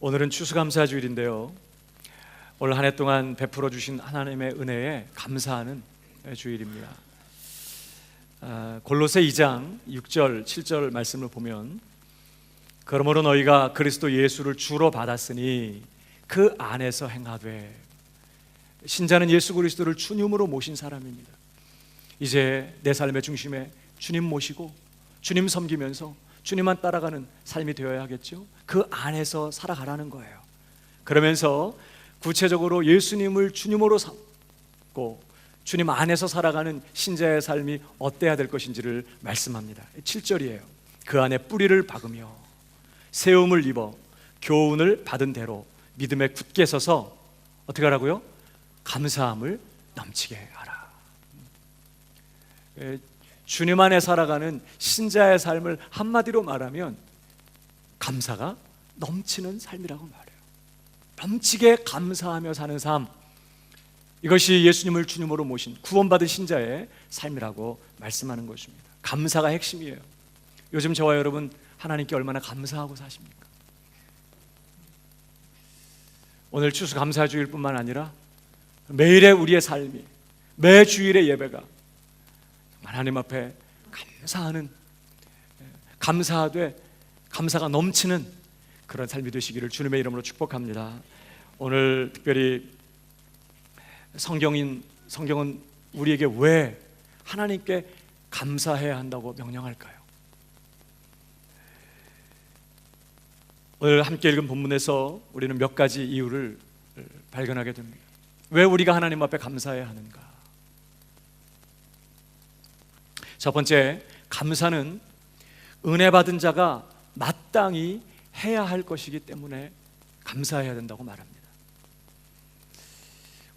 오늘은 추수감사주일인데요. 올 한 해 동안 베풀어 주신 하나님의 은혜에 감사하는 주일입니다. 골로새 2장 6절 7절 말씀을 보면, 그러므로 너희가 그리스도 예수를 주로 받았으니 그 안에서 행하되. 신자는 예수 그리스도를 주님으로 모신 사람입니다. 이제 내 삶의 중심에 주님 모시고 주님 섬기면서 주님만 따라가는 삶이 되어야 하겠죠. 그 안에서 살아가라는 거예요. 그러면서 구체적으로 예수님을 주님으로 삼고 주님 안에서 살아가는 신자의 삶이 어때야 될 것인지를 말씀합니다. 7절이에요. 그 안에 뿌리를 박으며 세움을 입어 교훈을 받은 대로 믿음에 굳게 서서 어떻게 하라고요? 감사함을 넘치게 하라. 주님 안에 살아가는 신자의 삶을 한마디로 말하면 감사가 넘치는 삶이라고 말해요. 넘치게 감사하며 사는 삶, 이것이 예수님을 주님으로 모신 구원받은 신자의 삶이라고 말씀하는 것입니다. 감사가 핵심이에요. 요즘 저와 여러분 하나님께 얼마나 감사하고 사십니까? 오늘 추수감사주일 뿐만 아니라 매일의 우리의 삶이, 매 주일의 예배가 하나님 앞에 감사하는, 감사하되 감사가 넘치는 그런 삶이 되시기를 주님의 이름으로 축복합니다. 오늘 특별히 성경은 우리에게 왜 하나님께 감사해야 한다고 명령할까요? 오늘 함께 읽은 본문에서 우리는 몇 가지 이유를 발견하게 됩니다. 왜 우리가 하나님 앞에 감사해야 하는가? 첫 번째, 감사는 은혜 받은 자가 마땅히 해야 할 것이기 때문에 감사해야 된다고 말합니다.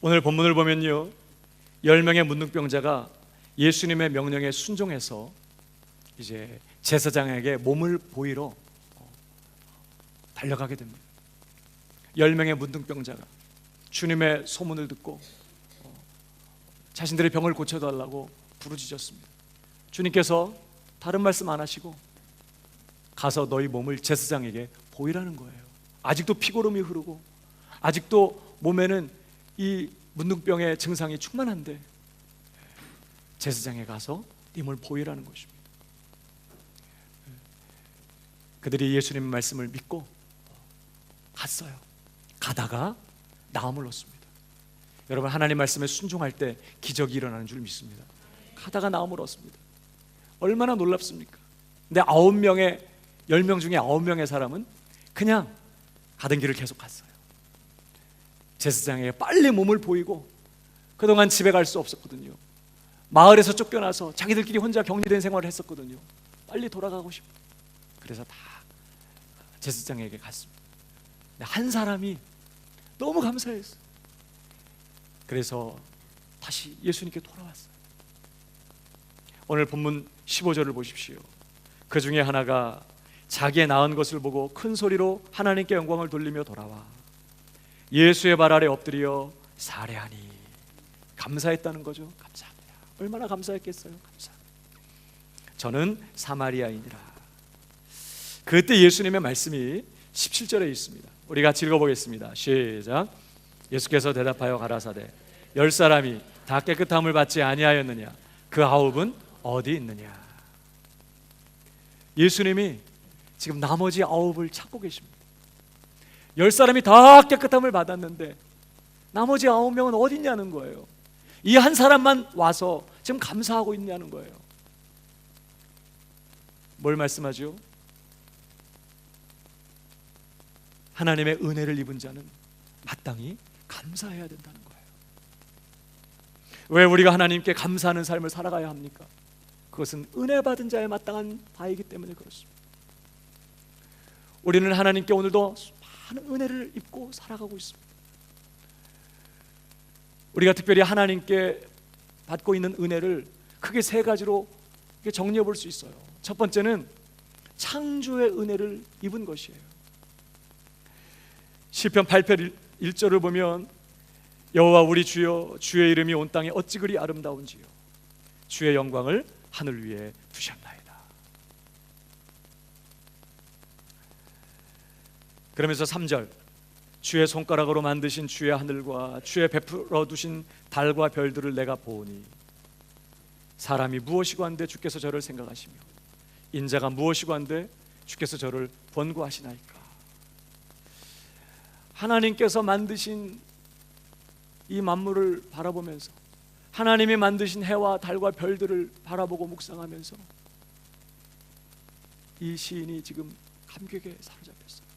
오늘 본문을 보면요, 10명의 문둥병자가 예수님의 명령에 순종해서 이제 제사장에게 몸을 보이러 달려가게 됩니다. 10명의 문둥병자가 주님의 소문을 듣고 자신들의 병을 고쳐달라고 부르짖었습니다. 주님께서 다른 말씀 안 하시고 가서 너희 몸을 제사장에게 보이라는 거예요. 아직도 피고름이 흐르고 아직도 몸에는 이 문둥병의 증상이 충만한데 제사장에 가서 네 몸을 보이라는 것입니다. 그들이 예수님의 말씀을 믿고 갔어요. 가다가 나음을 얻습니다. 여러분, 하나님 말씀에 순종할 때 기적이 일어나는 줄 믿습니다. 가다가 나음을 얻습니다. 얼마나 놀랍습니까? 근데 10명 중에 9명의 사람은 그냥 가던 길을 계속 갔어요. 제사장에게 빨리 몸을 보이고, 그동안 집에 갈 수 없었거든요. 마을에서 쫓겨나서 자기들끼리 혼자 격리된 생활을 했었거든요. 빨리 돌아가고 싶어. 그래서 다 제사장에게 갔습니다. 근데 한 사람이 너무 감사했어요. 그래서 다시 예수님께 돌아왔어요. 오늘 본문 15절을 보십시오. 그 중에 하나가 자기의 나은 것을 보고 큰 소리로 하나님께 영광을 돌리며 돌아와 예수의 발 아래 엎드려 살해하니. 감사했다는 거죠. 감사합니다. 얼마나 감사했겠어요. 감사합니다. 저는 사마리아인이라. 그때 예수님의 말씀이 17절에 있습니다. 우리 같이 읽어보겠습니다. 시작. 예수께서 대답하여 가라사대 10사람이 다 깨끗함을 받지 아니하였느냐? 그 9은 어디 있느냐? 예수님이 지금 나머지 9을 찾고 계십니다. 10사람이 다 깨끗함을 받았는데 나머지 9명은 어디 있냐는 거예요. 이 한 사람만 와서 지금 감사하고 있냐는 거예요. 뭘 말씀하죠? 하나님의 은혜를 입은 자는 마땅히 감사해야 된다는 거예요. 왜 우리가 하나님께 감사하는 삶을 살아가야 합니까? 그것은 은혜 받은 자의 마땅한 바이기 때문에 그렇습니다. 우리는 하나님께 오늘도 많은 은혜를 입고 살아가고 있습니다. 우리가 특별히 하나님께 받고 있는 은혜를 크게 세 가지로 정리해 볼 수 있어요. 첫 번째는 창조의 은혜를 입은 것이에요. 시편 8편 1절을 보면 여호와 우리 주여, 주의 이름이 온 땅에 어찌 그리 아름다운지요, 주의 영광을 하늘 위에 두셨나이다. 그러면서 3절 주의 손가락으로 만드신 주의 하늘과 주의 베풀어 두신 달과 별들을 내가 보오니 사람이 무엇이고 한데 주께서 저를 생각하시며 인자가 무엇이고 한데 주께서 저를 번구하시나이까. 하나님께서 만드신 이 만물을 바라보면서, 하나님이 만드신 해와 달과 별들을 바라보고 묵상하면서 이 시인이 지금 감격에 사로잡혔어요.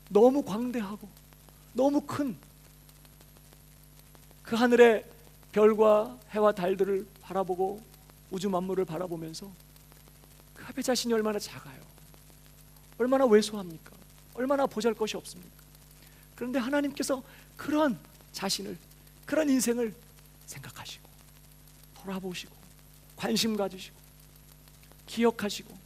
너무 광대하고 너무 큰 그 하늘의 별과 해와 달들을 바라보고 우주 만물을 바라보면서 그 앞에 자신이 얼마나 작아요. 얼마나 왜소합니까? 얼마나 보잘것이 없습니까? 그런데 하나님께서 그런 자신을, 그런 인생을 생각하시고 돌아보시고 관심 가지시고 기억하시고,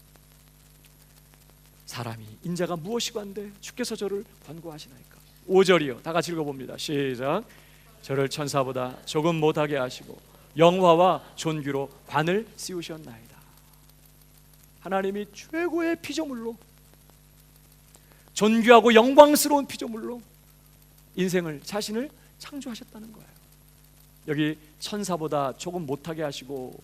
사람이 인자가 무엇이고 한데 주께서 저를 권고하시나이까. 5절이요. 다 같이 읽어봅니다. 시작. 저를 천사보다 조금 못하게 하시고 영화와 존귀로 관을 씌우셨나이다. 하나님이 최고의 피조물로, 존귀하고 영광스러운 피조물로 인생을, 자신을 창조하셨다는 거예요. 여기 천사보다 조금 못하게 하시고,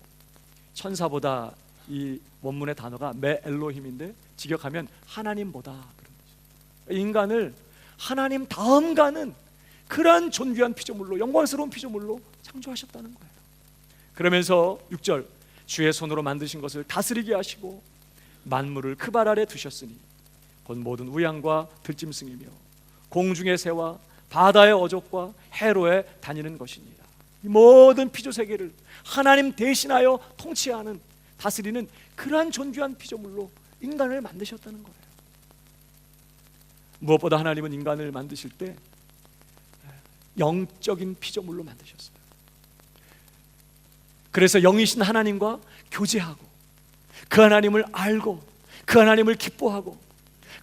천사보다 이 원문의 단어가 메 엘로힘인데 직역하면 하나님보다 그런 거죠. 인간을 하나님 다음 가는 그러한 존귀한 피조물로, 영광스러운 피조물로 창조하셨다는 거예요. 그러면서 6절, 주의 손으로 만드신 것을 다스리게 하시고 만물을 그 발 아래 두셨으니 곧 모든 우양과 들짐승이며 공중의 새와 바다의 어족과 해로에 다니는 것입니다. 이 모든 피조 세계를 하나님 대신하여 통치하는, 다스리는 그러한 존귀한 피조물로 인간을 만드셨다는 거예요. 무엇보다 하나님은 인간을 만드실 때 영적인 피조물로 만드셨어요. 그래서 영이신 하나님과 교제하고 그 하나님을 알고 그 하나님을 기뻐하고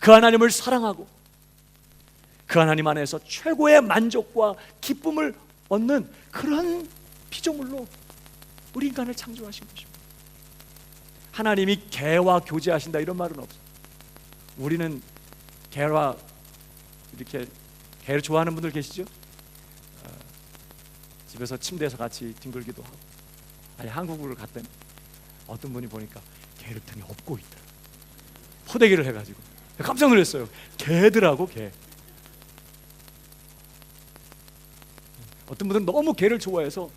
그 하나님을 사랑하고 그 하나님 안에서 최고의 만족과 기쁨을 얻는 그런 피조물로 우리 인간을 창조하신 것입니다. 하나님이 개와 교제하신다 이런 말은 없어요. 우리는 개와 이렇게, 개를 좋아하는 분들 계시죠? 집에서 침대에서 같이 뒹굴기도 하고. 아니, 한국을 갔더니 어떤 분이 보니까 개를 등에 업고 있더라고요. 포대기를 해가지고 깜짝 놀랐어요. 개들하고 개. 어떤 분들은 너무 개를 좋아해서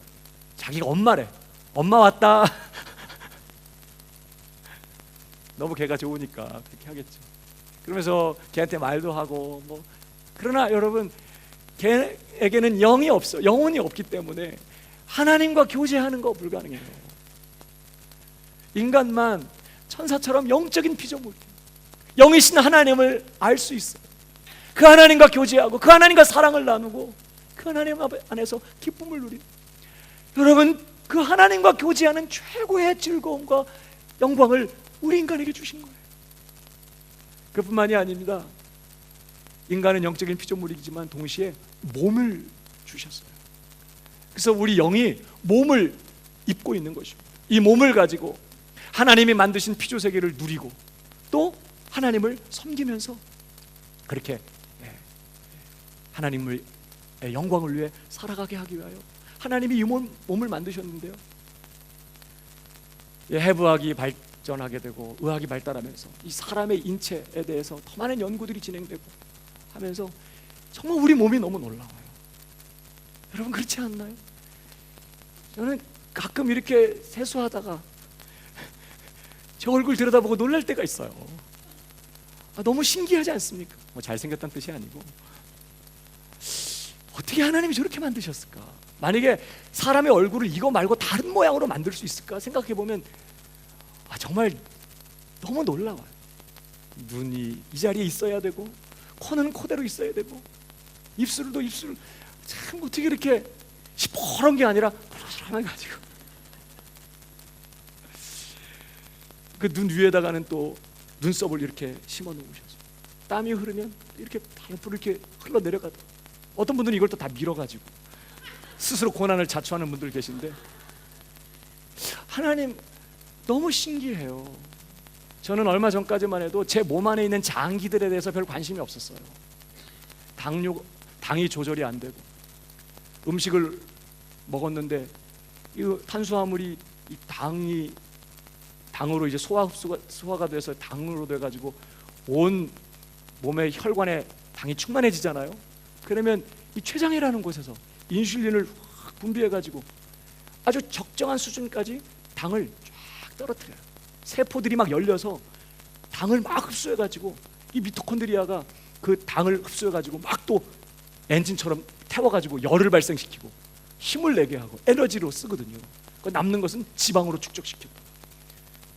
자기가 엄마래. 엄마 왔다. 너무 개가 좋으니까 그렇게 하겠죠. 그러면서 개한테 말도 하고 뭐. 그러나 여러분, 개에게는 영이 없어, 영혼이 없기 때문에 하나님과 교제하는 거 불가능해요. 인간만 천사처럼 영적인 피조물, 영이신 하나님을 알 수 있어요. 그 하나님과 교제하고 그 하나님과 사랑을 나누고 그 하나님 안에서 기쁨을 누리는, 여러분, 그 하나님과 교제하는 최고의 즐거움과 영광을 우리 인간에게 주신 거예요. 그뿐만이 아닙니다. 인간은 영적인 피조물이지만 동시에 몸을 주셨어요. 그래서 우리 영이 몸을 입고 있는 것입니다. 이 몸을 가지고 하나님이 만드신 피조 세계를 누리고 또 하나님을 섬기면서 그렇게 하나님의 영광을 위해 살아가게 하기 위하여 하나님이 이 몸을 만드셨는데요. 해부학이 발전하게 되고 의학이 발달하면서 이 사람의 인체에 대해서 더 많은 연구들이 진행되고 하면서 정말 우리 몸이 너무 놀라워요. 여러분, 그렇지 않나요? 저는 가끔 이렇게 세수하다가 제 얼굴 들여다보고 놀랄 때가 있어요. 너무 신기하지 않습니까? 뭐 잘생겼다는 뜻이 아니고 어떻게 하나님이 저렇게 만드셨을까? 만약에 사람의 얼굴을 이거 말고 다른 모양으로 만들 수 있을까 생각해보면 정말 너무 놀라워요. 눈이 이 자리에 있어야 되고 코는 코대로 있어야 되고 입술도 입술, 참 어떻게 이렇게 시퍼런 게 아니라 보라보라해가지고 그 눈 위에다가는 또 눈썹을 이렇게 심어 놓으셨어요. 땀이 흐르면 이렇게 옆으로 이렇게 흘러 내려가도, 어떤 분들은 이걸 또 다 밀어가지고 스스로 고난을 자초하는 분들 계신데, 하나님 너무 신기해요. 저는 얼마 전까지만 해도 제 몸 안에 있는 장기들에 대해서 별 관심이 없었어요. 당이 조절이 안 되고 음식을 먹었는데 이 탄수화물이 이 당으로 이제 소화가 돼서 당으로 돼 가지고 온 몸의 혈관에 당이 충만해지잖아요. 그러면 이 췌장이라는 곳에서 인슐린을 확 분비해 가지고 아주 적정한 수준까지 당을 쫙 떨어뜨려요. 세포들이 막 열려서 당을 막 흡수해 가지고 이 미토콘드리아가 그 당을 흡수해 가지고 막 또 엔진처럼 태워 가지고 열을 발생시키고 힘을 내게 하고 에너지로 쓰거든요. 남는 것은 지방으로 축적시키고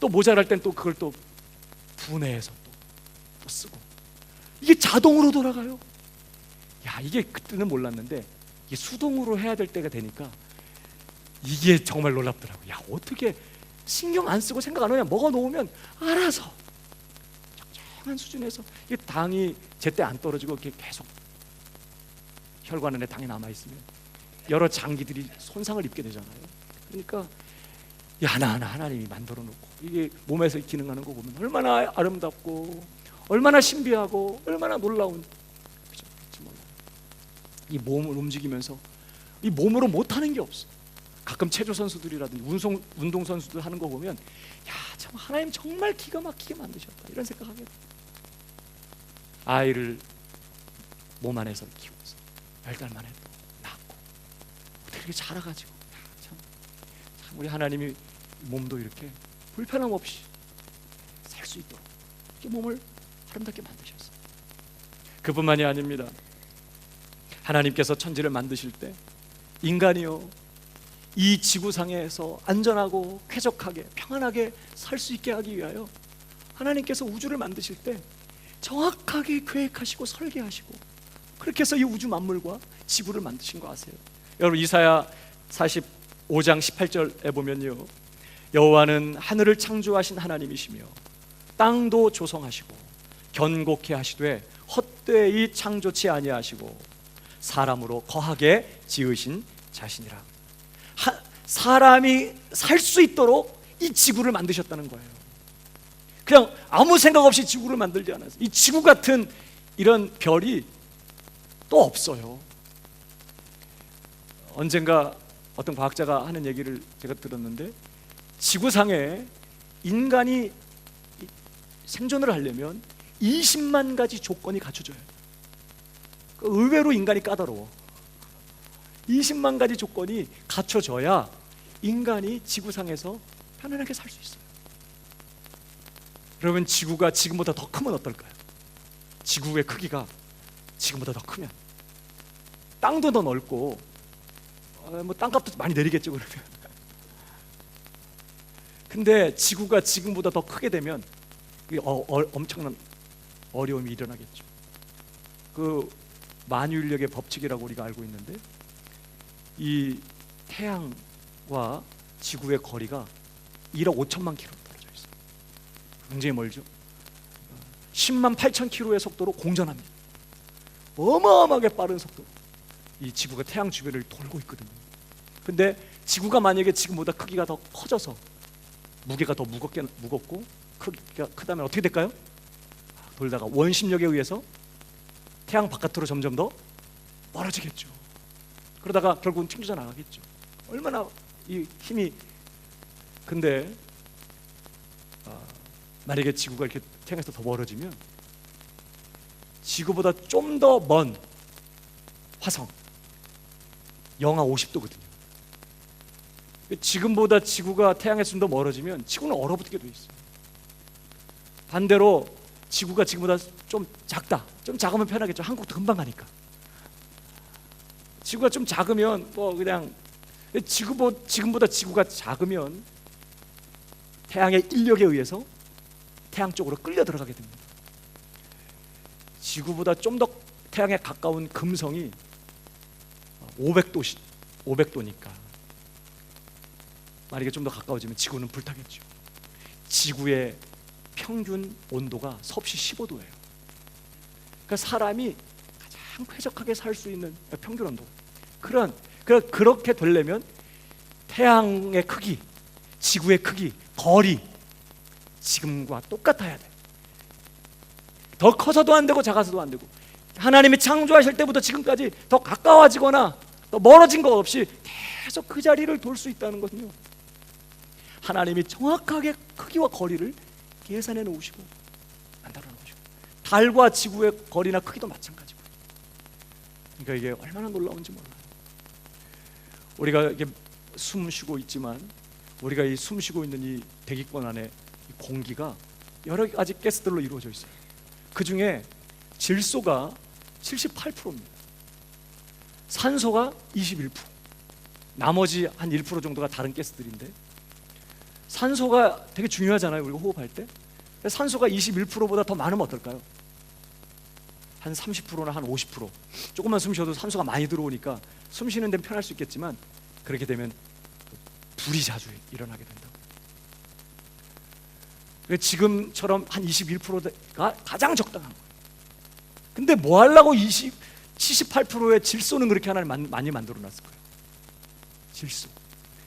또 모자랄 땐 또 그걸 또 분해해서 또 쓰고 이게 자동으로 돌아가요. 야, 이게 그때는 몰랐는데 이게 수동으로 해야 될 때가 되니까 이게 정말 놀랍더라고요. 야, 어떻게 신경 안 쓰고 생각 안 하냐, 먹어 놓으면 알아서 적정한 수준에서 이 당이 제때 안 떨어지고 이렇게 계속 혈관 안에 당이 남아 있으면 여러 장기들이 손상을 입게 되잖아요. 그러니까 이 하나하나 하나님이 만들어 놓고 이게 몸에서 기능하는 거 보면 얼마나 아름답고 얼마나 신비하고 얼마나 놀라운, 이 몸을 움직이면서 이 몸으로 못하는 게 없어. 가끔 체조 선수들이라든지 운동 선수들 하는 거 보면 야, 참 하나님 정말 기가 막히게 만드셨다 이런 생각하게 돼. 아이를 몸 안에서 키워서 10달 만에 또 낳고 어떻게 이렇게 자라가지고 참 우리 하나님이 몸도 이렇게 불편함 없이 살 수 있도록 이렇게 몸을 아름답게 만드셨어요. 그뿐만이 아닙니다. 하나님께서 천지를 만드실 때 인간이요, 이 지구상에서 안전하고 쾌적하게 평안하게 살 수 있게 하기 위하여 하나님께서 우주를 만드실 때 정확하게 계획하시고 설계하시고 그렇게 해서 이 우주 만물과 지구를 만드신 거 아세요? 여러분, 이사야 45장 18절에 보면요, 여호와는 하늘을 창조하신 하나님이시며 땅도 조성하시고 견고케 하시되 헛되이 창조치 아니하시고 사람으로 거하게 지으신 자신이라. 사람이 살 수 있도록 이 지구를 만드셨다는 거예요. 그냥 아무 생각 없이 지구를 만들지 않았어요. 이 지구 같은 이런 별이 또 없어요. 언젠가 어떤 과학자가 하는 얘기를 제가 들었는데, 지구상에 인간이 생존을 하려면 20만 가지 조건이 갖춰져요. 의외로 인간이 까다로워. 20만 가지 조건이 갖춰져야 인간이 지구상에서 편안하게 살 수 있어요. 여러분, 지구가 지금보다 더 크면 어떨까요? 지구의 크기가 지금보다 더 크면 땅도 더 넓고 뭐 땅값도 많이 내리겠죠, 그러면. 근데 지구가 지금보다 더 크게 되면 엄청난 어려움이 일어나겠죠. 그 만유인력의 법칙이라고 우리가 알고 있는데, 이 태양과 지구의 거리가 1억 5천만 킬로 떨어져 있어요. 굉장히 멀죠. 10만 8천 킬로의 속도로 공전합니다. 어마어마하게 빠른 속도로 이 지구가 태양 주변을 돌고 있거든요. 근데 지구가 만약에 지금보다 크기가 더 커져서 무게가 더 무겁고 크기가 크다면 어떻게 될까요? 돌다가 원심력에 의해서 태양 바깥으로 점점 더 멀어지겠죠. 그러다가 결국은 튕겨져 나가겠죠. 얼마나 이 힘이. 근데 만약에 지구가 이렇게 태양에서 더 멀어지면 지구보다 좀 더 먼 화성, 영하 50도거든요. 지금보다 지구가 태양에서 좀 더 멀어지면 지구는 얼어붙게 돼 있어요. 반대로 지구가 지금보다 좀 작다, 좀 작으면 편하겠죠. 한국도 금방 가니까. 지구가 좀 작으면 뭐 그냥 지금보다 지구가 작으면 태양의 인력에 의해서 태양 쪽으로 끌려 들어가게 됩니다. 지구보다 좀 더 태양에 가까운 금성이 500도니까 만약에 좀 더 가까워지면 지구는 불타겠죠. 지구의 평균 온도가 섭씨 15도예요. 그러니까 사람이 가장 쾌적하게 살 수 있는 평균 온도. 그렇게 되려면 태양의 크기, 지구의 크기, 거리 지금과 똑같아야 돼. 더 커서도 안 되고 작아서도 안 되고 하나님이 창조하실 때부터 지금까지 더 가까워지거나 더 멀어진 것 없이 계속 그 자리를 돌 수 있다는 거든요. 하나님이 정확하게 크기와 거리를 계산해 놓으시고 만들어 놓으시고, 달과 지구의 거리나 크기도 마찬가지고. 그러니까 이게 얼마나 놀라운지 몰라요. 우리가 이게 숨 쉬고 있지만, 우리가 이 숨 쉬고 있는 이 대기권 안에 이 공기가 여러 가지 가스들로 이루어져 있어요. 그 중에 질소가 78%입니다. 산소가 21%, 나머지 한 1% 정도가 다른 가스들인데, 산소가 되게 중요하잖아요, 우리가 호흡할 때. 산소가 21%보다 더 많으면 어떨까요? 한 30%나 한 50%. 조금만 숨 쉬어도 산소가 많이 들어오니까 숨 쉬는 데는 편할 수 있겠지만, 그렇게 되면 불이 자주 일어나게 된다고. 지금처럼 한 21%가 가장 적당한 거예요. 근데 뭐 하려고 78%의 질소는 그렇게 하나님 많이 만들어 놨을 거예요. 질소.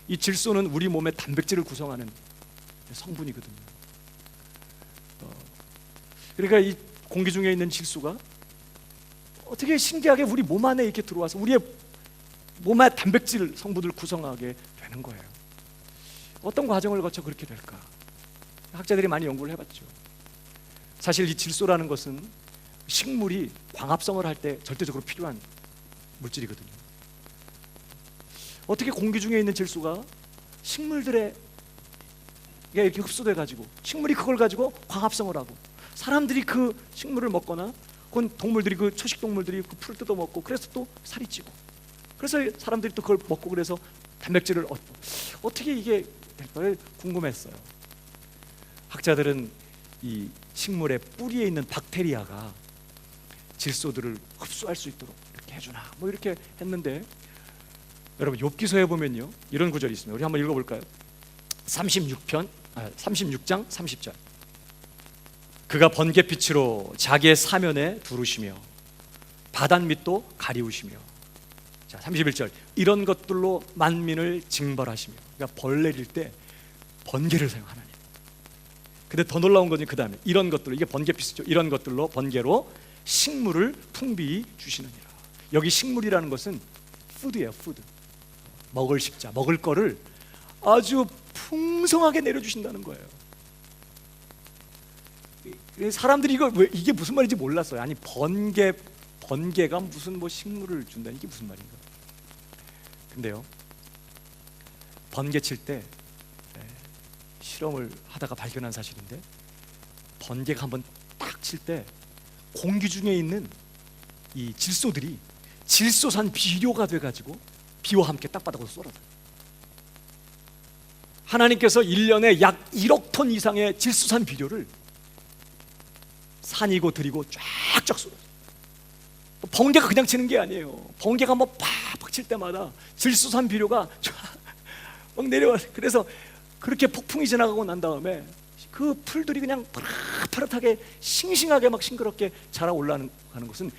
이 질소는 우리 몸의 단백질을 구성하는 성분이거든요. 그러니까 이 공기 중에 있는 질소가 어떻게 신기하게 우리 몸 안에 이렇게 들어와서 우리의 몸의 단백질 성분을 구성하게 되는 거예요. 어떤 과정을 거쳐 그렇게 될까? 학자들이 많이 연구를 해봤죠. 사실 이 질소라는 것은 식물이 광합성을 할 때 절대적으로 필요한 물질이거든요. 어떻게 공기 중에 있는 질소가 식물들에 이렇게 흡수돼 가지고 식물이 그걸 가지고 광합성을 하고, 사람들이 그 식물을 먹거나 그건 동물들이, 그 초식 동물들이 그 풀을 뜯어 먹고, 그래서 또 살이 찌고, 그래서 사람들이 또 그걸 먹고, 그래서 단백질을 얻고. 어떻게 이게 될까요? 궁금했어요. 학자들은 이 식물의 뿌리에 있는 박테리아가 질소들을 흡수할 수 있도록 이렇게 해주나, 뭐 이렇게 했는데, 여러분 욥기서에 보면요, 이런 구절이 있습니다. 우리 한번 읽어볼까요? 36장 30절. 그가 번갯빛으로 자기의 사면에 두르시며 바닷밑도 가리우시며. 자, 31절. 이런 것들로 만민을 징벌하시며. 그러니까 벌레일 때 번개를 사용하나님. 근데 더 놀라운 거는 그 다음에 이런 것들로, 이게 번갯빛이죠. 이런 것들로, 번개로 식물을 풍비히 주시느니라. 여기 식물이라는 것은 푸드예요. 푸드. 먹을 식자, 먹을 거를 아주 풍성하게 내려주신다는 거예요. 사람들이 이게 무슨 말인지 몰랐어요. 아니, 번개가 무슨 뭐 식물을 준다, 이게 무슨 말인가? 근데요, 번개 칠 때 실험을 하다가 발견한 사실인데, 번개가 한번 딱 칠 때 공기 중에 있는 이 질소들이 질소산 비료가 돼가지고 비와 함께 땅바닥으로 쏟아져요. 하나님께서 1년에 약 1억 톤 이상의 질소산 비료를 산이고 들이고 쫙쫙 쏟아져요. 번개가 그냥 치는 게 아니에요. 번개가 뭐 팍팍 칠 때마다 질소산 비료가 쫙 막 내려와. 그래서 그렇게 폭풍이 지나가고 난 다음에 그 풀들이 그냥 파릇파릇하게 싱싱하게 막 싱그럽게 자라 올라가는 것은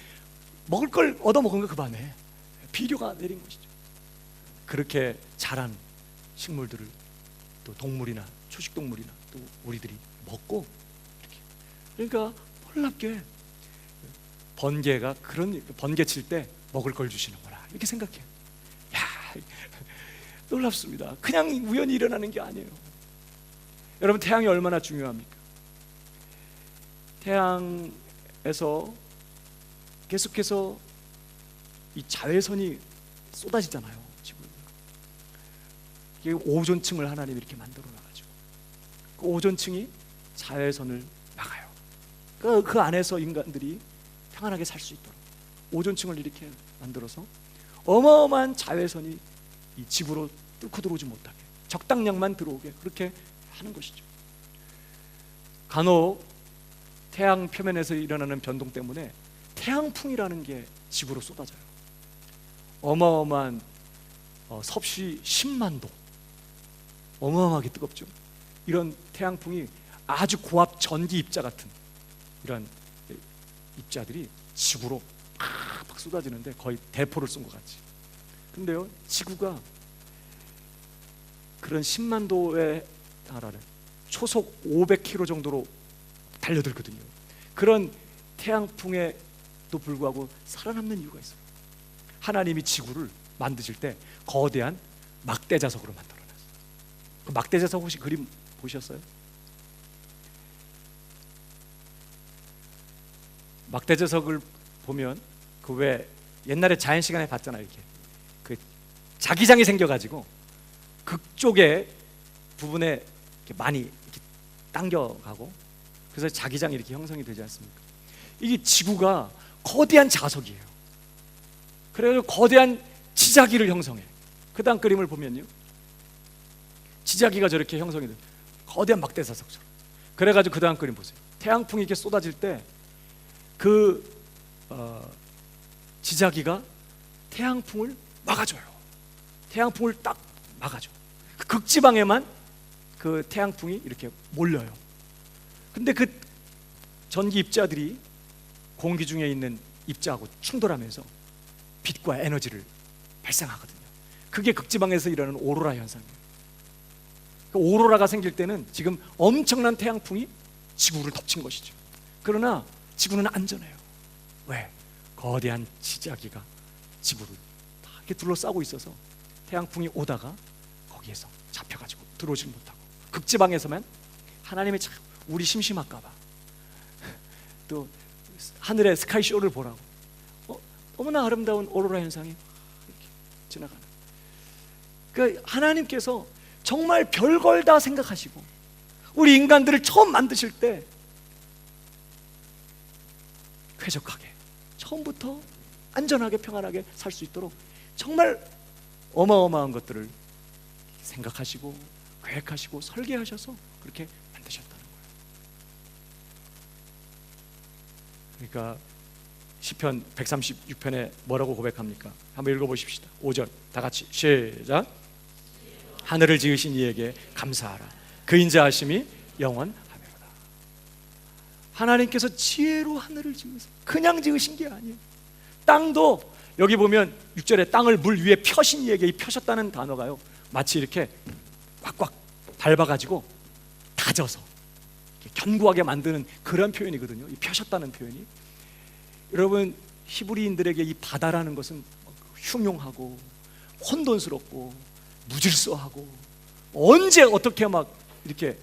먹을 걸 얻어먹은 거 그 반에 비료가 내린 것이죠. 그렇게 자란 식물들을 또 동물이나 초식동물이나 또 우리들이 먹고, 이렇게. 그러니까 놀랍게 번개가 그런 번개 칠 때 먹을 걸 주시는구나, 이렇게 생각해요. 야, 놀랍습니다. 그냥 우연히 일어나는 게 아니에요. 여러분, 태양이 얼마나 중요합니까? 태양에서 계속해서 이 자외선이 쏟아지잖아요. 지금 이게 오존층을 하나님이 이렇게 만들어 놔가지고 그 오존층이 자외선을 막아요. 그 안에서 인간들이 평안하게 살 수 있도록 오존층을 이렇게 만들어서 어마어마한 자외선이 이 지구로 뚫고 들어오지 못하게, 적당량만 들어오게 그렇게 하는 것이죠. 간혹 태양 표면에서 일어나는 변동 때문에 태양풍이라는 게 지구로 쏟아져요. 어마어마한 섭씨 10만 도, 어마어마하게 뜨겁죠. 이런 태양풍이 아주 고압 전기 입자 같은 이런 입자들이 지구로 팍팍 쏟아지는데 거의 대포를 쏜 것 같이. 근데요, 지구가 그런 10만 도에 달하는 초속 500km 정도로 달려들거든요. 그런 태양풍의 불구하고 살아남는 이유가 있어요. 하나님이 지구를 만드실 때 거대한 막대자석으로 만들어놨어요. 그 막대자석 혹시 그림 보셨어요? 막대자석을 보면 그 왜 옛날에 자연 시간에 봤잖아요. 이렇게 그 자기장이 생겨가지고 극쪽에 부분에 이렇게 많이 이렇게 당겨가고 그래서 자기장이 이렇게 형성이 되지 않습니까? 이게 지구가 거대한 자석이에요. 그래서 거대한 지자기를 형성해. 그 다음 그림을 보면요, 지자기가 저렇게 형성이 돼요. 거대한 막대자석처럼. 그래가지고 그 다음 그림 보세요. 태양풍이 이렇게 쏟아질 때 그 지자기가 태양풍을 막아줘요. 태양풍을 딱 막아줘. 그 극지방에만 그 태양풍이 이렇게 몰려요. 근데 그 전기 입자들이 공기 중에 있는 입자하고 충돌하면서 빛과 에너지를 발생하거든요. 그게 극지방에서 일어나는 오로라 현상이에요. 그 오로라가 생길 때는 지금 엄청난 태양풍이 지구를 덮친 것이죠. 그러나 지구는 안전해요. 왜? 거대한 지자기가 지구를 다 이렇게 둘러싸고 있어서 태양풍이 오다가 거기에서 잡혀가지고 들어오질 못하고, 극지방에서만 하나님의 참 우리 심심할까봐 또 하늘의 스카이쇼를 보라고 너무나 아름다운 오로라 현상이 이렇게 지나가는, 그 하나님께서 정말 별걸 다 생각하시고 우리 인간들을 처음 만드실 때 쾌적하게 처음부터 안전하게 평안하게 살 수 있도록 정말 어마어마한 것들을 생각하시고 계획하시고 설계하셔서 그렇게 만드셨다는 거예요. 그러니까 시편 136편에 뭐라고 고백합니까? 한번 읽어보십시다. 5절 다 같이 시작. 하늘을 지으신 이에게 감사하라. 그 인자하심이 영원하리로다. 하나님께서 지혜로 하늘을 지으세요. 그냥 지으신 게 아니에요. 땅도 여기 보면 6절에 땅을 물 위에 펴신 이에게, 이 펴셨다는 단어가요, 마치 이렇게 꽉꽉 밟아가지고 다져서 견고하게 만드는 그런 표현이거든요. 이 펴셨다는 표현이. 여러분, 히브리인들에게 이 바다라는 것은 흉흉하고 혼돈스럽고 무질서하고 언제 어떻게 막 이렇게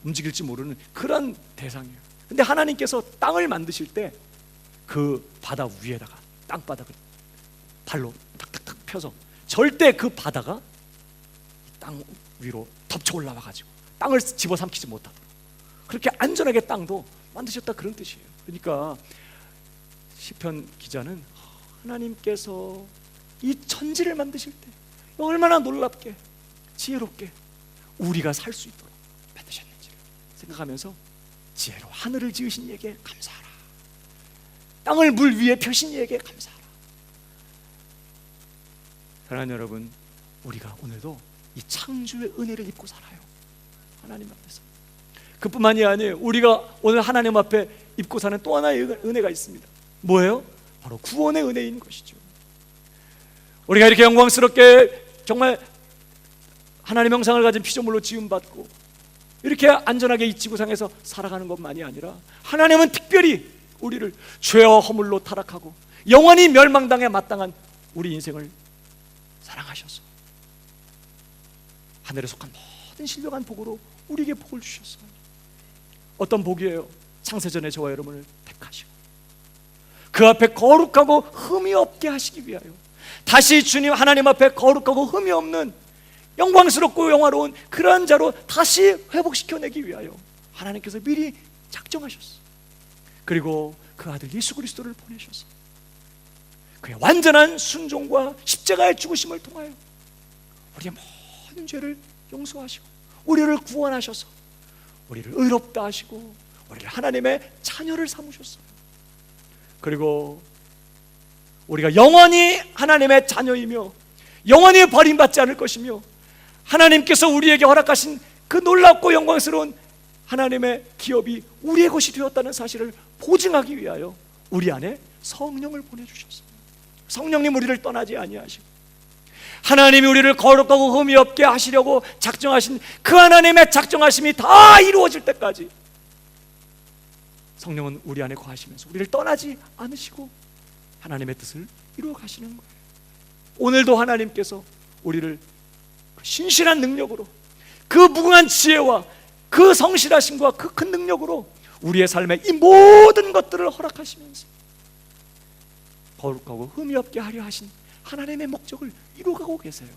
움직일지 모르는 그런 대상이에요. 근데 하나님께서 땅을 만드실 때 그 바다 위에다가 땅바닥을 발로 탁탁탁 펴서 절대 그 바다가 땅 위로 덮쳐 올라와 가지고 땅을 집어삼키지 못하도록 그렇게 안전하게 땅도 만드셨다, 그런 뜻이에요. 그러니까 시편 기자는 하나님께서 이 천지를 만드실 때 얼마나 놀랍게 지혜롭게 우리가 살 수 있도록 만드셨는지를 생각하면서 지혜로 하늘을 지으신 이에게 감사하라. 땅을 물 위에 펴신 이에게 감사하라. 사랑하는 여러분, 우리가 오늘도 이 창조의 은혜를 입고 살아요. 하나님 앞에서. 그뿐만이 아니에요. 우리가 오늘 하나님 앞에 입고 사는 또 하나의 은혜가 있습니다. 뭐예요? 바로 구원의 은혜인 것이죠. 우리가 이렇게 영광스럽게 정말 하나님의 형상을 가진 피조물로 지음받고 이렇게 안전하게 이 지구상에서 살아가는 것만이 아니라 하나님은 특별히 우리를 죄와 허물로 타락하고 영원히 멸망당에 마땅한 우리 인생을 사랑하셔서 하늘에 속한 모든 신령한 복으로 우리에게 복을 주셨어요. 어떤 복이에요? 창세전에 저와 여러분을 택하시고 그 앞에 거룩하고 흠이 없게 하시기 위하여 다시 주님 하나님 앞에 거룩하고 흠이 없는 영광스럽고 영화로운 그러한 자로 다시 회복시켜내기 위하여 하나님께서 미리 작정하셨어요. 그리고 그 아들 예수 그리스도를 보내셔서 그의 완전한 순종과 십자가의 죽으심을 통하여 우리의 모든 죄를 용서하시고 우리를 구원하셔서 우리를 의롭다 하시고 우리를 하나님의 자녀를 삼으셨어요. 그리고 우리가 영원히 하나님의 자녀이며 영원히 버림받지 않을 것이며 하나님께서 우리에게 허락하신 그 놀랍고 영광스러운 하나님의 기업이 우리의 것이 되었다는 사실을 보증하기 위하여 우리 안에 성령을 보내주셨어요. 성령님 우리를 떠나지 아니하시고 하나님이 우리를 거룩하고 흠이 없게 하시려고 작정하신 그 하나님의 작정하심이 다 이루어질 때까지 성령은 우리 안에 거하시면서 우리를 떠나지 않으시고 하나님의 뜻을 이루어 가시는 거예요. 오늘도 하나님께서 우리를 그 신실한 능력으로, 그 무궁한 지혜와 그 성실하심과 그 큰 능력으로 우리의 삶에 이 모든 것들을 허락하시면서 거룩하고 흠이 없게 하려 하신 하나님의 목적을 이루어가고 계세요.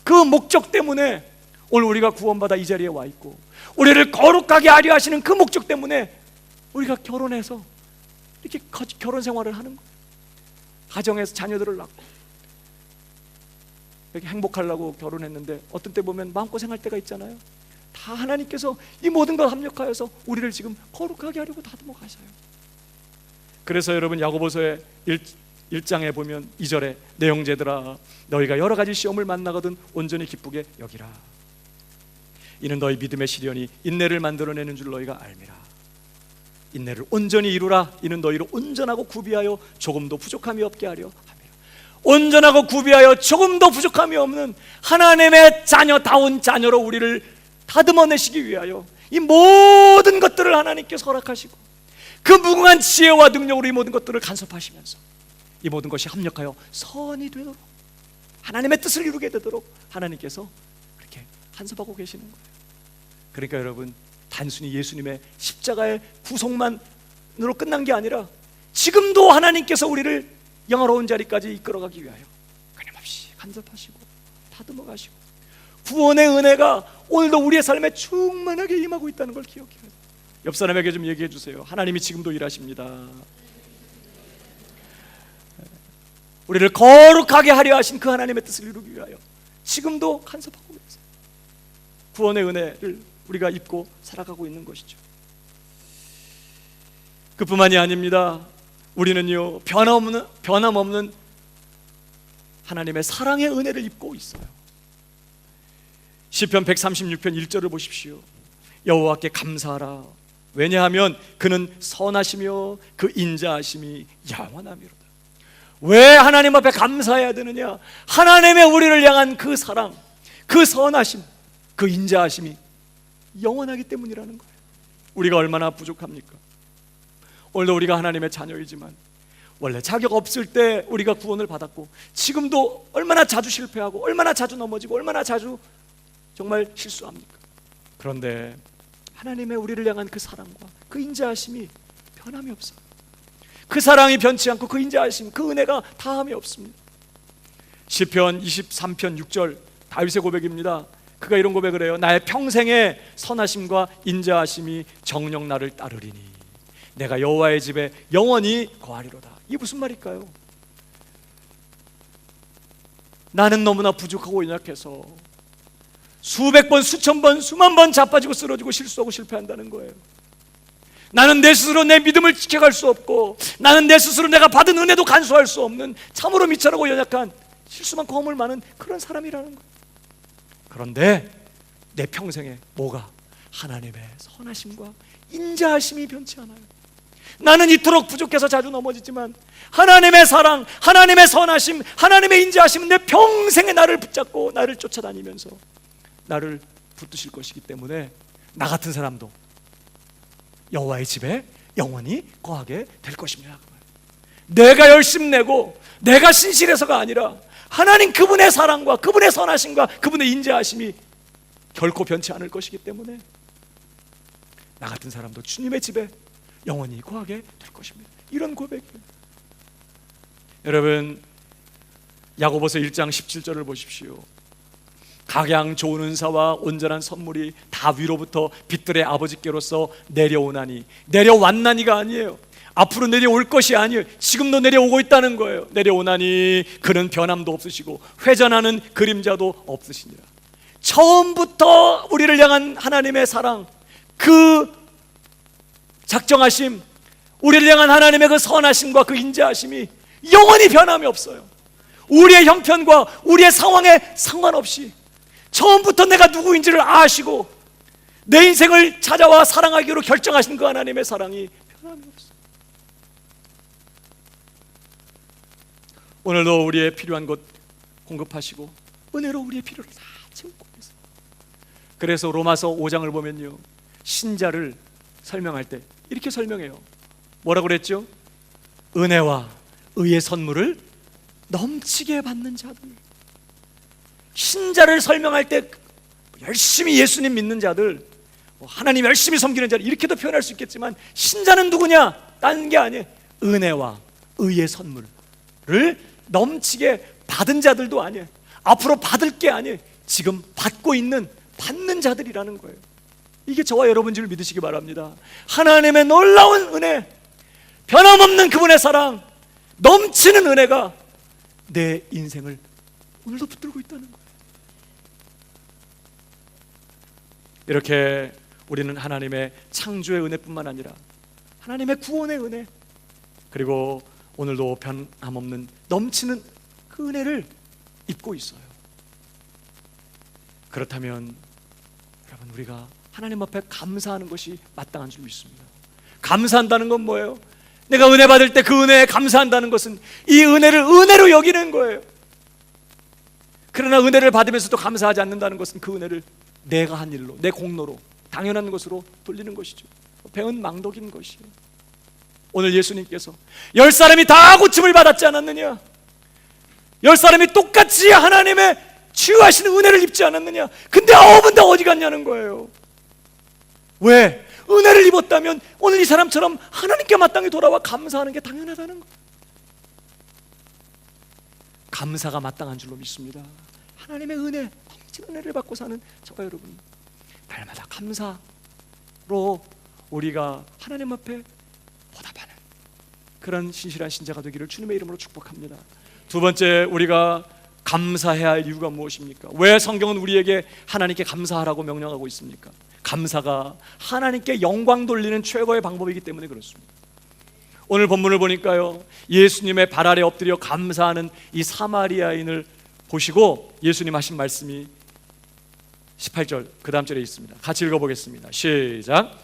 그 목적 때문에 오늘 우리가 구원받아 이 자리에 와 있고, 우리를 거룩하게 하려 하시는 그 목적 때문에 우리가 결혼해서 이렇게 결혼 생활을 하는 거예요. 가정에서 자녀들을 낳고 이렇게 행복하려고 결혼했는데 어떤 때 보면 마음고생할 때가 있잖아요. 다 하나님께서 이 모든 걸 합력하여서 우리를 지금 거룩하게 하려고 다듬어 가셔요. 그래서 여러분 야고보서의 1장에 보면 2절에 내 형제들아 너희가 여러 가지 시험을 만나거든 온전히 기쁘게 여기라. 이는 너희 믿음의 시련이 인내를 만들어내는 줄 너희가 알미라. 인내를 온전히 이루라. 이는 너희를 온전하고 구비하여 조금도 부족함이 없게 하려 함이라. 온전하고 구비하여 조금도 부족함이 없는 하나님의 자녀다운 자녀로 우리를 다듬어내시기 위하여 이 모든 것들을 하나님께서 허락하시고 그 무궁한 지혜와 능력으로 이 모든 것들을 간섭하시면서 이 모든 것이 합력하여 선이 되도록, 하나님의 뜻을 이루게 되도록 하나님께서 그렇게 간섭하고 계시는 거예요. 그러니까 여러분, 단순히 예수님의 십자가의 구속만으로 끝난 게 아니라 지금도 하나님께서 우리를 영화로운 자리까지 이끌어가기 위하여 끊임없이 간섭하시고 다듬어 가시고 구원의 은혜가 오늘도 우리의 삶에 충만하게 임하고 있다는 걸 기억해야 돼요. 옆 사람에게 좀 얘기해 주세요. 하나님이 지금도 일하십니다. 우리를 거룩하게 하려 하신 그 하나님의 뜻을 이루기 위하여 지금도 간섭하고 계세요. 구원의 은혜를 우리가 입고 살아가고 있는 것이죠. 그뿐만이 아닙니다. 우리는요 변함없는 하나님의 사랑의 은혜를 입고 있어요. 시편 136편 1절을 보십시오. 여호와께 감사하라. 왜냐하면 그는 선하시며 그 인자하심이 영원하미로다. 왜 하나님 앞에 감사해야 되느냐? 하나님의 우리를 향한 그 사랑, 그 선하심, 그 인자하심이 영원하기 때문이라는 거예요. 우리가 얼마나 부족합니까? 오늘도 우리가 하나님의 자녀이지만 원래 자격 없을 때 우리가 구원을 받았고 지금도 얼마나 자주 실패하고 얼마나 자주 넘어지고 얼마나 자주 정말 실수합니까? 그런데 하나님의 우리를 향한 그 사랑과 그 인자하심이 변함이 없어요. 그 사랑이 변치 않고 그 인자하심, 그 은혜가 다함이 없습니다. 시편 23편 6절 다윗의 고백입니다. 그가 이런 고백을 해요. 나의 평생의 선하심과 인자하심이 정녕 나를 따르리니 내가 여호와의 집에 영원히 거하리로다. 이게 무슨 말일까요? 나는 너무나 부족하고 연약해서 수백 번, 수천 번, 수만 번 자빠지고 쓰러지고 실수하고 실패한다는 거예요. 나는 내 스스로 내 믿음을 지켜갈 수 없고 나는 내 스스로 내가 받은 은혜도 간수할 수 없는 참으로 미천하고 연약한 실수만 거물 많은 그런 사람이라는 거예요. 그런데 내 평생에 뭐가? 하나님의 선하심과 인자하심이 변치 않아요. 나는 이토록 부족해서 자주 넘어지지만 하나님의 사랑, 하나님의 선하심, 하나님의 인자하심은 내 평생에 나를 붙잡고 나를 쫓아다니면서 나를 붙드실 것이기 때문에 나 같은 사람도 여호와의 집에 영원히 거하게 될 것입니다. 내가 열심 내고 내가 신실해서가 아니라 하나님 그분의 사랑과 그분의 선하심과 그분의 인자하심이 결코 변치 않을 것이기 때문에 나 같은 사람도 주님의 집에 영원히 거하게 될 것입니다. 이런 고백이에요. 여러분 야고보서 1장 17절을 보십시오. 각양 좋은 은사와 온전한 선물이 다 위로부터 빛들의 아버지께로서 내려오나니, 내려왔나니가 아니에요. 앞으로 내려올 것이 아니에요. 지금도 내려오고 있다는 거예요. 내려오나니 그는 변함도 없으시고 회전하는 그림자도 없으시니라. 처음부터 우리를 향한 하나님의 사랑, 그 작정하심, 우리를 향한 하나님의 그 선하심과 그 인자하심이 영원히 변함이 없어요. 우리의 형편과 우리의 상황에 상관없이 처음부터 내가 누구인지를 아시고 내 인생을 찾아와 사랑하기로 결정하신 그 하나님의 사랑이 변함이 없어요. 오늘도 우리의 필요한 것 공급하시고 은혜로 우리의 필요를 다 채우고 계세요. 그래서 로마서 5장을 보면요, 신자를 설명할 때 이렇게 설명해요. 뭐라고 그랬죠? 은혜와 의의 선물을 넘치게 받는 자들. 신자를 설명할 때 열심히 예수님 믿는 자들, 하나님 열심히 섬기는 자들 이렇게도 표현할 수 있겠지만, 신자는 누구냐? 다른 게 아니에요. 은혜와 의의 선물을 넘치게 받은 자들도 아니에요. 앞으로 받을 게 아니에요. 지금 받고 있는, 받는 자들이라는 거예요. 이게 저와 여러분 줄 믿으시기 바랍니다. 하나님의 놀라운 은혜, 변함없는 그분의 사랑, 넘치는 은혜가 내 인생을 오늘도 붙들고 있다는 거예요. 이렇게 우리는 하나님의 창조의 은혜뿐만 아니라 하나님의 구원의 은혜, 그리고 오늘도 변함없는 넘치는 그 은혜를 입고 있어요. 그렇다면 여러분, 우리가 하나님 앞에 감사하는 것이 마땅한 줄 믿습니다. 감사한다는 건 뭐예요? 내가 은혜 받을 때 그 은혜에 감사한다는 것은 이 은혜를 은혜로 여기는 거예요. 그러나 은혜를 받으면서도 감사하지 않는다는 것은 그 은혜를 내가 한 일로, 내 공로로, 당연한 것으로 돌리는 것이죠. 배은 망덕인 것이에요. 오늘 예수님께서 10사람이 다 고침을 받았지 않았느냐? 10사람이 똑같이 하나님의 치유하시는 은혜를 입지 않았느냐? 근데 9은 다 어디 갔냐는 거예요. 왜? 은혜를 입었다면 오늘 이 사람처럼 하나님께 마땅히 돌아와 감사하는 게 당연하다는 거예요. 감사가 마땅한 줄로 믿습니다. 하나님의 은혜, 넘치는 은혜를 받고 사는 저와 여러분, 날마다 감사로 우리가 하나님 앞에 보답하는 그런 신실한 신자가 되기를 주님의 이름으로 축복합니다. 두 번째, 우리가 감사해야 할 이유가 무엇입니까? 왜 성경은 우리에게 하나님께 감사하라고 명령하고 있습니까? 감사가 하나님께 영광 돌리는 최고의 방법이기 때문에 그렇습니다. 오늘 본문을 보니까요, 예수님의 발 아래 엎드려 감사하는 이 사마리아인을 보시고 예수님 하신 말씀이 18절 그 다음 절에 있습니다. 같이 읽어보겠습니다. 시작.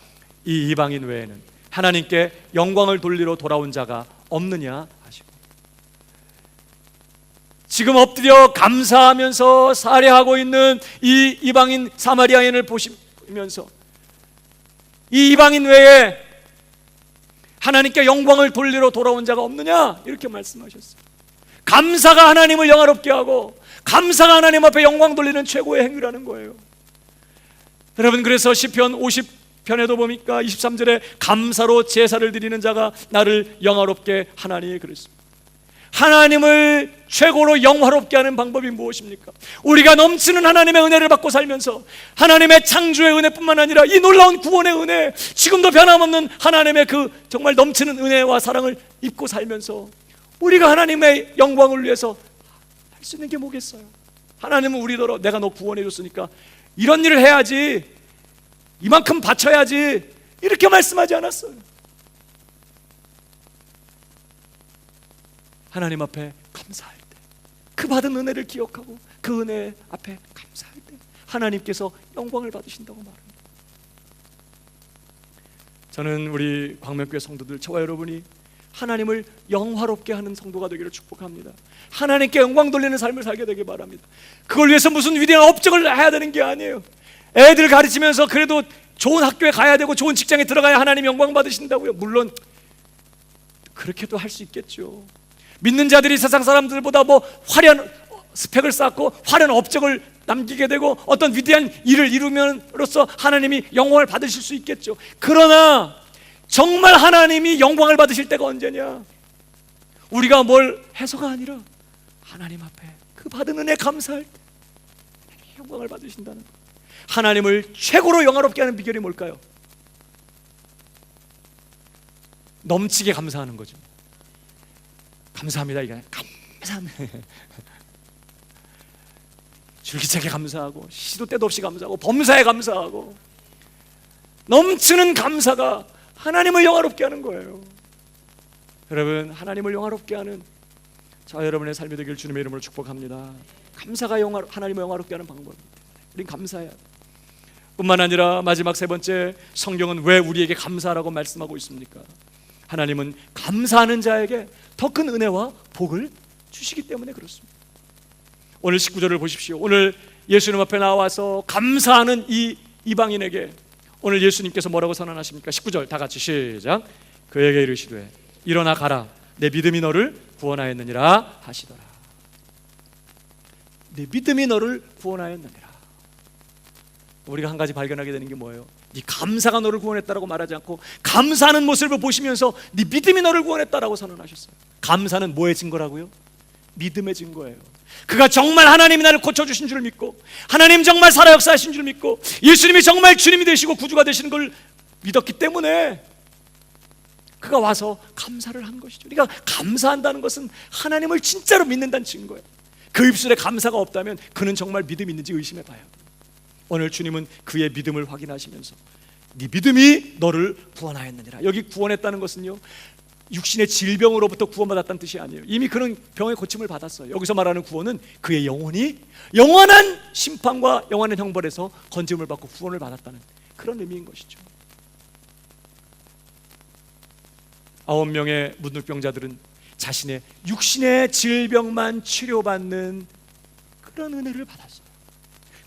이 이방인 외에는 하나님께 영광을 돌리러 돌아온 자가 없느냐 하시고, 지금 엎드려 감사하면서 살해하고 있는 이 이방인 사마리아인을 보시면서 이 이방인 외에 하나님께 영광을 돌리러 돌아온 자가 없느냐 이렇게 말씀하셨어요. 감사가 하나님을 영화롭게 하고 감사가 하나님 앞에 영광 돌리는 최고의 행위라는 거예요. 여러분, 그래서 시편 50편에도 보니까 23절에 감사로 제사를 드리는 자가 나를 영화롭게 하나니 그랬습니다. 하나님을 최고로 영화롭게 하는 방법이 무엇입니까? 우리가 넘치는 하나님의 은혜를 받고 살면서 하나님의 창조의 은혜뿐만 아니라 이 놀라운 구원의 은혜, 지금도 변함없는 하나님의 그 정말 넘치는 은혜와 사랑을 입고 살면서 우리가 하나님의 영광을 위해서 할 수 있는 게 뭐겠어요? 하나님은 우리더러 내가 너 구원해 줬으니까 이런 일을 해야지, 이만큼 바쳐야지 이렇게 말씀하지 않았어요. 하나님 앞에 감사할 때, 그 받은 은혜를 기억하고 그 은혜 앞에 감사할 때 하나님께서 영광을 받으신다고 말합니다. 저는 우리 광명교회 성도들, 저와 여러분이 하나님을 영화롭게 하는 성도가 되기를 축복합니다. 하나님께 영광 돌리는 삶을 살게 되길 바랍니다. 그걸 위해서 무슨 위대한 업적을 해야 되는 게 아니에요. 애들 가르치면서 그래도 좋은 학교에 가야 되고 좋은 직장에 들어가야 하나님 영광 받으신다고요? 물론 그렇게도 할 수 있겠죠. 믿는 자들이 세상 사람들보다 뭐 화려한 스펙을 쌓고 화려한 업적을 남기게 되고 어떤 위대한 일을 이루면으로써 하나님이 영광을 받으실 수 있겠죠. 그러나 정말 하나님이 영광을 받으실 때가 언제냐? 우리가 뭘 해서가 아니라 하나님 앞에 그 받은 은혜 감사할 때 영광을 받으신다는 것. 하나님을 최고로 영화롭게 하는 비결이 뭘까요? 넘치게 감사하는 거죠. 감사합니다. 이게 감사합니다. 줄기차게 감사하고 시도 때도 없이 감사하고 범사에 감사하고 넘치는 감사가 하나님을 영화롭게 하는 거예요. 여러분, 하나님을 영화롭게 하는 저 여러분의 삶이 되길 주님의 이름으로 축복합니다. 감사가 하나님을 영화롭게 하는 방법입니다. 우린 감사해야 돼. 뿐만 아니라 마지막 세 번째, 성경은 왜 우리에게 감사하라고 말씀하고 있습니까? 하나님은 감사하는 자에게 더 큰 은혜와 복을 주시기 때문에 그렇습니다. 오늘 19절을 보십시오. 오늘 예수님 앞에 나와서 감사하는 이 이방인에게 오늘 예수님께서 뭐라고 선언하십니까? 19절 다 같이 시작. 그에게 이르시되 일어나 가라, 내 믿음이 너를 구원하였느니라 하시더라. 내 믿음이 너를 구원하였느니라. 우리가 한 가지 발견하게 되는 게 뭐예요? 네 감사가 너를 구원했다라고 말하지 않고 감사하는 모습을 보시면서 네 믿음이 너를 구원했다라고 선언하셨어요. 감사는 뭐의 증거라고요? 믿음의 증거예요. 그가 정말 하나님이 나를 고쳐주신 줄 믿고, 하나님 정말 살아 역사하신 줄 믿고, 예수님이 정말 주님이 되시고 구주가 되시는 걸 믿었기 때문에 그가 와서 감사를 한 것이죠. 우리가 감사한다는 것은 하나님을 진짜로 믿는다는 증거예요. 그 입술에 감사가 없다면 그는 정말 믿음이 있는지 의심해봐요. 오늘 주님은 그의 믿음을 확인하시면서 네 믿음이 너를 구원하였느니라. 여기 구원했다는 것은요, 육신의 질병으로부터 구원받았다는 뜻이 아니에요. 이미 그는 병의 고침을 받았어요. 여기서 말하는 구원은 그의 영혼이 영원한 심판과 영원한 형벌에서 건짐을 받고 구원을 받았다는 그런 의미인 것이죠. 9명의 문둥병자들은 자신의 육신의 질병만 치료받는 그런 은혜를 받았어요.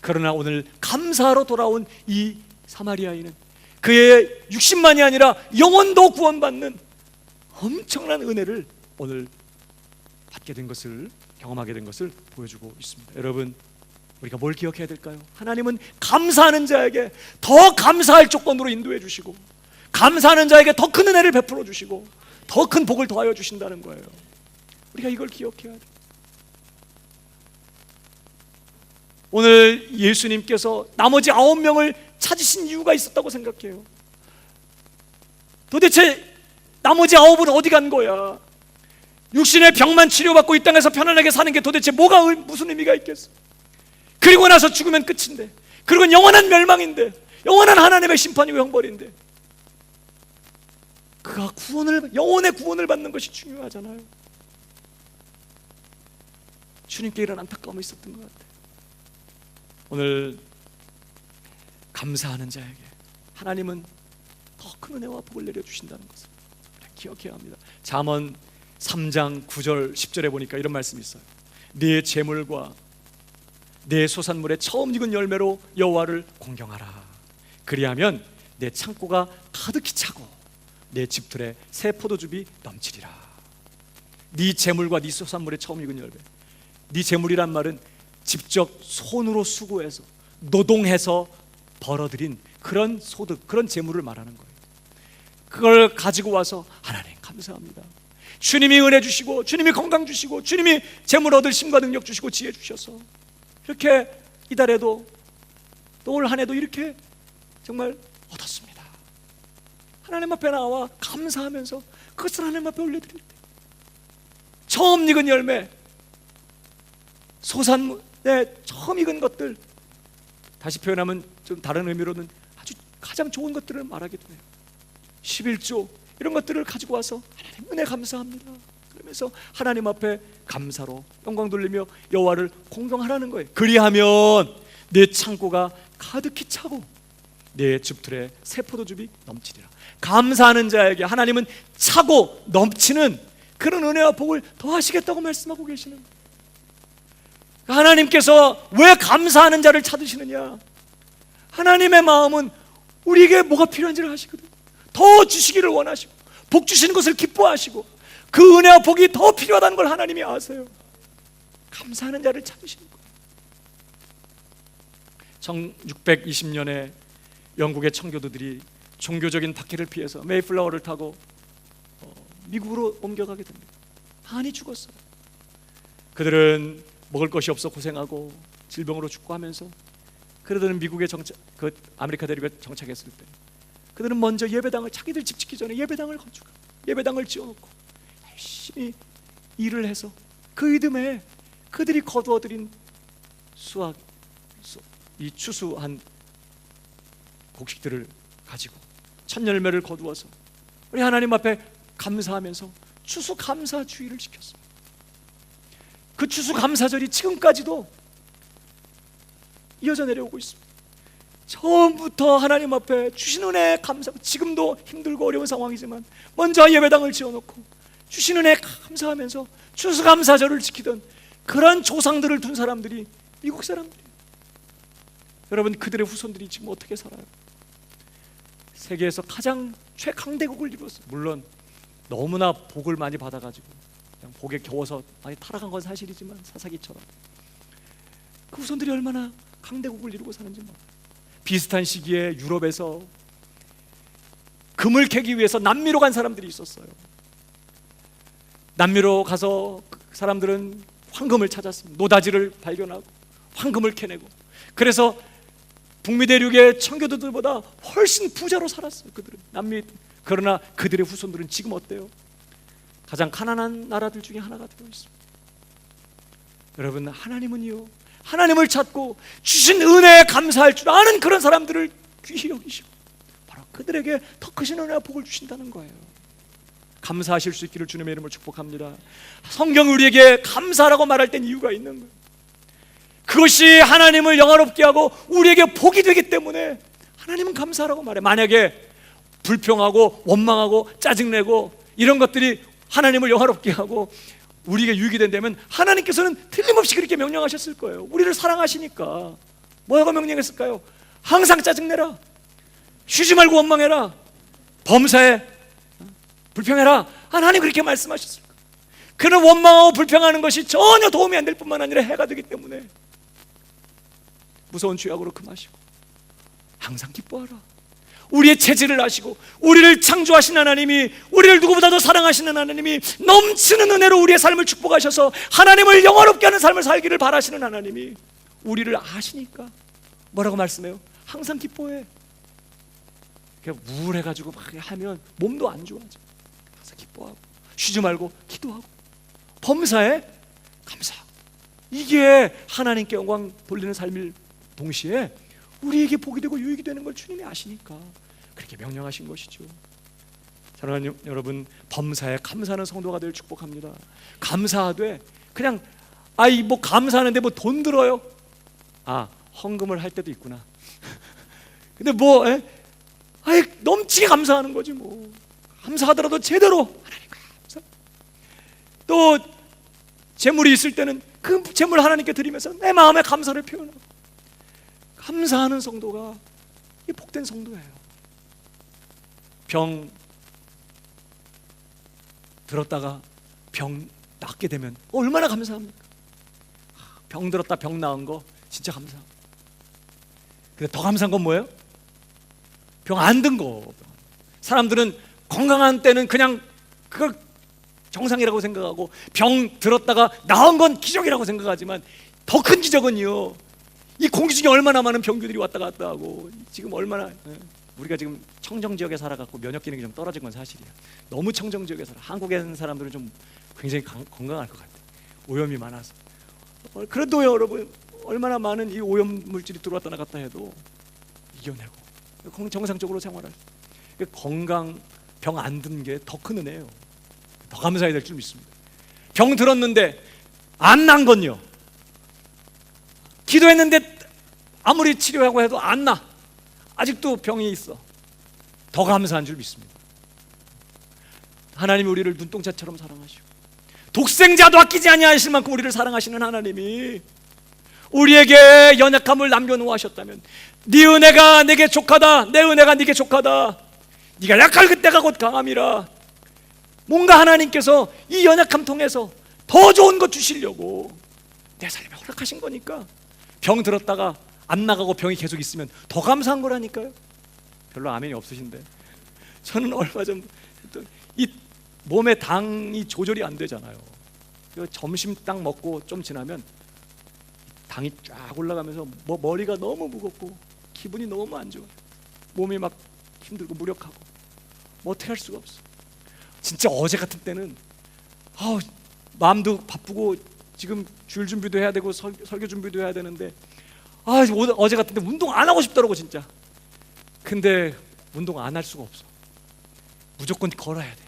그러나 오늘 감사로 돌아온 이 사마리아인은 그의 육신만이 아니라 영혼도 구원받는 엄청난 은혜를 오늘 받게 된 것을, 경험하게 된 것을 보여주고 있습니다. 여러분, 우리가 뭘 기억해야 될까요? 하나님은 감사하는 자에게 더 감사할 조건으로 인도해 주시고, 감사하는 자에게 더 큰 은혜를 베풀어 주시고, 더 큰 복을 더하여 주신다는 거예요. 우리가 이걸 기억해야 돼요. 오늘 예수님께서 나머지 9명을 찾으신 이유가 있었다고 생각해요. 도대체 나머지 9은 어디 간 거야? 육신의 병만 치료받고 이 땅에서 편안하게 사는 게 도대체 무슨 의미가 있겠어? 그리고 나서 죽으면 끝인데, 그리고 영원한 멸망인데, 영원한 하나님의 심판이고 형벌인데, 그가 영혼의 구원을 받는 것이 중요하잖아요. 주님께 이런 안타까움이 있었던 것 같아요. 오늘 감사하는 자에게 하나님은 더 큰 은혜와 복을 내려주신다는 것을 기억해야 합니다. 잠언 3장 9절 10절에 보니까 이런 말씀이 있어요. 네 재물과 내 소산물의 처음 익은 열매로 여호와를 공경하라. 그리하면 내 창고가 가득히 차고 내 집들에 새 포도즙이 넘치리라. 네 재물과 네 소산물의 처음 익은 열매. 네 재물이란 말은 직접 손으로 수고해서 노동해서 벌어들인 그런 소득, 그런 재물을 말하는 거예요. 그걸 가지고 와서 하나님 감사합니다. 주님이 은혜 주시고, 주님이 건강 주시고, 주님이 재물 얻을 힘과 능력 주시고 지혜 주셔서 이렇게 이달에도 또 올 한 해도 이렇게 정말 얻었습니다. 하나님 앞에 나와 감사하면서 그것을 하나님 앞에 올려드릴 때 처음 익은 열매, 소산물의 처음 익은 것들, 다시 표현하면 좀 다른 의미로는 아주 가장 좋은 것들을 말하기도 해요. 11조 이런 것들을 가지고 와서 하나님 은혜 감사합니다 그러면서 하나님 앞에 감사로 영광 돌리며 여호와를 공경하라는 거예요. 그리하면 내 창고가 가득히 차고 내 즙틀에 새 포도즙이 넘치리라. 감사하는 자에게 하나님은 차고 넘치는 그런 은혜와 복을 더하시겠다고 말씀하고 계시는 거예요. 하나님께서 왜 감사하는 자를 찾으시느냐? 하나님의 마음은 우리에게 뭐가 필요한지를 아시거든요. 더 주시기를 원하시고, 복 주시는 것을 기뻐하시고, 그 은혜와 복이 더 필요하다는 걸 하나님이 아세요. 감사하는 자를 찾으시는 거예요. 1620년에 영국의 청교도들이 종교적인 박해를 피해서 메이플라워를 타고 미국으로 옮겨가게 됩니다. 많이 죽었어요. 그들은 먹을 것이 없어 고생하고 질병으로 죽고 하면서, 그들은 미국에 아메리카 대륙에 정착했을 때 그들은 먼저 예배당을, 자기들 집 짓기 전에 예배당을 건축하고 예배당을 지어놓고 열심히 일을 해서 그 이듬해 그들이 거두어들인 이 추수한 곡식들을 가지고 첫 열매를 거두어서 우리 하나님 앞에 감사하면서 추수감사주의를 지켰습니다. 그 추수감사절이 지금까지도 이어져 내려오고 있습니다. 처음부터 하나님 앞에 주신 은혜에 감사하고, 지금도 힘들고 어려운 상황이지만 먼저 예배당을 지어놓고 주신 은혜에 감사하면서 추수감사절을 지키던 그런 조상들을 둔 사람들이 미국 사람들이에요. 여러분, 그들의 후손들이 지금 어떻게 살아요? 세계에서 가장 최강대국을 입었어요. 물론 너무나 복을 많이 받아가지고 그냥 복에 겨워서 많이 타락한 건 사실이지만 사사기처럼 그 후손들이 얼마나 강대국을 이루고 사는지 몰라요. 비슷한 시기에 유럽에서 금을 캐기 위해서 남미로 간 사람들이 있었어요. 남미로 가서 그 사람들은 황금을 찾았습니다. 노다지를 발견하고 황금을 캐내고, 그래서 북미 대륙의 청교도들보다 훨씬 부자로 살았어요. 그들은 남미. 그러나 그들의 후손들은 지금 어때요? 가장 가난한 나라들 중에 하나가 되어 있습니다. 여러분, 하나님은요, 하나님을 찾고 주신 은혜에 감사할 줄 아는 그런 사람들을 귀히 여기시고 바로 그들에게 더 크신 은혜와 복을 주신다는 거예요. 감사하실 수 있기를 주님의 이름으로 축복합니다. 성경이 우리에게 감사라고 말할 땐 이유가 있는 거예요. 그것이 하나님을 영화롭게 하고 우리에게 복이 되기 때문에 하나님은 감사라고 말해요. 만약에 불평하고 원망하고 짜증내고 이런 것들이 하나님을 영화롭게 하고 우리에게 유익이 된다면 하나님께서는 틀림없이 그렇게 명령하셨을 거예요. 우리를 사랑하시니까 뭐라고 명령했을까요? 항상 짜증내라, 쉬지 말고 원망해라, 범사에 불평해라. 하나님 그렇게 말씀하셨을 거예요. 그는 원망하고 불평하는 것이 전혀 도움이 안 될 뿐만 아니라 해가 되기 때문에 무서운 죄악으로 금하시고 항상 기뻐하라. 우리의 체질을 아시고 우리를 창조하신 하나님이, 우리를 누구보다도 사랑하시는 하나님이 넘치는 은혜로 우리의 삶을 축복하셔서 하나님을 영화롭게 하는 삶을 살기를 바라시는 하나님이 우리를 아시니까 뭐라고 말씀해요? 항상 기뻐해. 그냥 우울해가지고 막 하면 몸도 안 좋아져. 항상 기뻐하고 쉬지 말고 기도하고 범사에 감사하고, 이게 하나님께 영광 돌리는 삶일 동시에 우리에게 복이 되고 유익이 되는 걸 주님이 아시니까 그렇게 명령하신 것이죠. 사랑하는 여러분, 범사에 감사하는 성도가 되길 축복합니다. 감사하되 그냥 뭐 감사하는데 뭐 돈 들어요? 헌금을 할 때도 있구나. 근데 넘치게 감사하는 거지 뭐. 감사하더라도 제대로 하나님 감사. 또 재물이 있을 때는 그 재물 하나님께 드리면서 내 마음의 감사를 표현하고, 감사하는 성도가 이 복된 성도예요. 병 들었다가 병 낫게 되면 얼마나 감사합니까? 병 들었다 병 나은 거 진짜 감사합니다. 근데 더 감사한 건 뭐예요? 병 안 든 거. 사람들은 건강한 때는 그냥 그걸 정상이라고 생각하고 병 들었다가 나은 건 기적이라고 생각하지만 더 큰 기적은요, 이 공기 중에 얼마나 많은 병균들이 왔다 갔다 하고 지금 얼마나 우리가 지금 청정 지역에 살아갖고 면역 기능이 좀 떨어진 건 사실이야. 너무 청정 지역에 살아. 한국에 사는 사람들은 좀 굉장히 건강할 것 같아. 오염이 많아서. 그래도 여러분, 얼마나 많은 이 오염 물질이 들어왔다 나갔다 해도 이겨내고 정상적으로 생활할. 건강, 병 안 든 게 더 큰 은혜예요. 더 감사해야 될 줄 믿습니다. 병 들었는데 안 난 건요, 기도했는데 아무리 치료하고 해도 안 나. 아직도 병이 있어. 더 감사한 줄 믿습니다. 하나님이 우리를 눈동자처럼 사랑하시고 독생자도 아끼지 아니하실 만큼 우리를 사랑하시는 하나님이 우리에게 연약함을 남겨놓으셨다면, 네 은혜가 내게 족하다, 내 은혜가 네게 족하다, 네가 약할 그때가 곧 강함이라. 뭔가 하나님께서 이 연약함 통해서 더 좋은 것 주시려고 내 삶에 허락하신 거니까. 병 들었다가 안 나가고 병이 계속 있으면 더 감사한 거라니까요. 별로 아멘이 없으신데, 저는 얼마 전 이 몸에 당이 조절이 안 되잖아요. 점심 딱 먹고 좀 지나면 당이 쫙 올라가면서 머리가 너무 무겁고 기분이 너무 안 좋아요. 몸이 막 힘들고 무력하고 어떻게 할 수가 없어. 진짜 어제 같은 때는 마음도 바쁘고 지금 주일 준비도 해야 되고 설교 준비도 해야 되는데 어제 같은 때 운동 안 하고 싶더라고 진짜. 근데 운동 안 할 수가 없어. 무조건 걸어야 돼.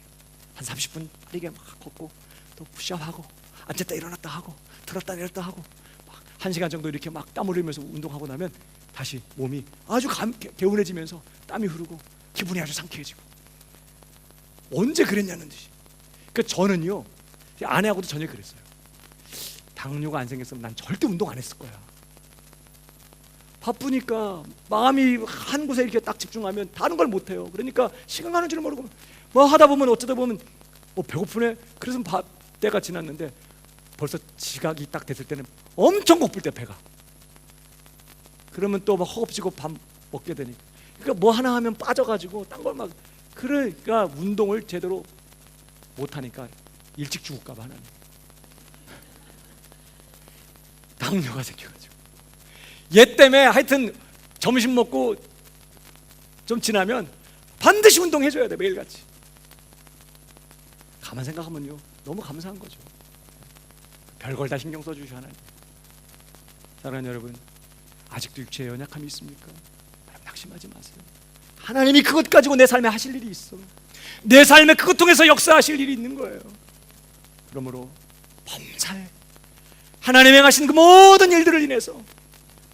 한 30분 빠르게 막 걷고 또 푸시업하고 앉았다 일어났다 하고 들었다 내렸다 하고 막 1시간 정도 이렇게 막 땀 흘리면서 운동하고 나면 다시 몸이 아주 개운해지면서 땀이 흐르고 기분이 아주 상쾌해지고. 언제 그랬냐는 듯이. 저는요, 아내하고도 전혀 그랬어요. 당뇨가 안 생겼으면 난 절대 운동 안 했을 거야. 바쁘니까 마음이 한 곳에 이렇게 딱 집중하면 다른 걸 못해요. 그러니까 시간 가는 줄 모르고 뭐 하다 보면 어쩌다 보면 배고프네. 그래서 때가 지났는데 벌써 지각이 딱 됐을 때는 엄청 고플 때 배가. 그러면 또 막 허겁지겁 밥 먹게 되니까. 그러니까 뭐 하나 하면 빠져가지고 딴 걸 막. 그러니까 운동을 제대로 못하니까 일찍 죽을까봐 하나님. 당뇨가 생겨가지고. 얘 때문에 하여튼 점심 먹고 좀 지나면 반드시 운동해줘야 돼. 매일같이. 가만 생각하면요 너무 감사한 거죠. 별걸 다 신경 써주셔 하나님. 사랑하는 여러분, 아직도 육체에 연약함이 있습니까? 낙심하지 마세요. 하나님이 그것 가지고 내 삶에 하실 일이 있어. 내 삶에 그것 통해서 역사하실 일이 있는 거예요. 그러므로 범사에 하나님이 행하신 그 모든 일들을 인해서